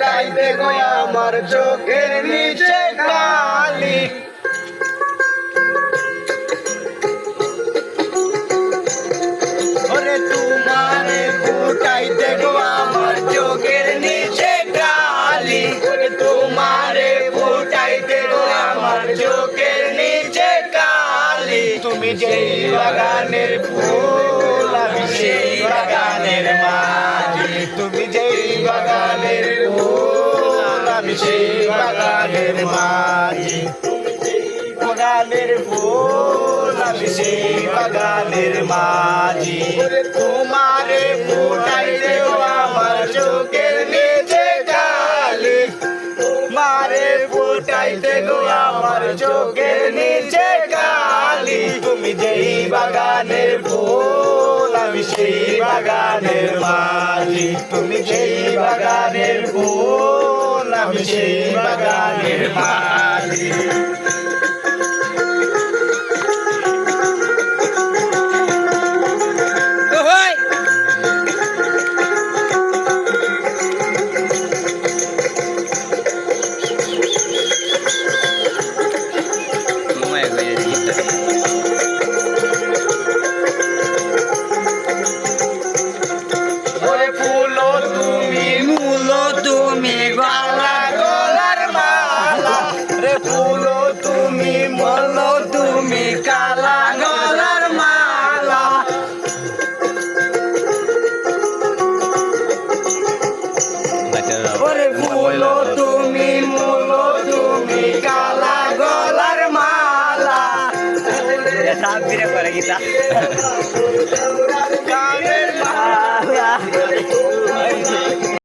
ফুটাইতে গো আমার চোখের নিচে কালি। ওরে তোমারে ফুটাইতে গো আমার চোখের নিচে কালি। ওরে তোমারে ফুটাইতে গো আমার চোখের নিচে কালি। তুমি যেই বাগানের ফুল আমি সেই বাগানের মালি। তুমি যেই বাগানের ফুল আমি সেই বাগানের মালি। বাগানের ফুল আমি সেই বাগানের মাঝি। তোমারে ফুটাইতে গো আমার চোখের নিচে কালি। তোমারে ফুটাইতে গো আমার চোখের নিচে কালি। তুমি যেই বাগানের ফুল আমি সেই বাগানের মাঝি। তুমি যেই বাগানের ফুল আমি সেই বাগানের মাঝি। ওরে ফুলো তুমি মূলো তুমি গলা গলার মালা। রে ফুলো তুমি মূলো তুমি কালা গলার মালা। ওরে ফুলো তুমি মূলো তুমি কালা গলার মালা। সাপ ফিরে করে গীতা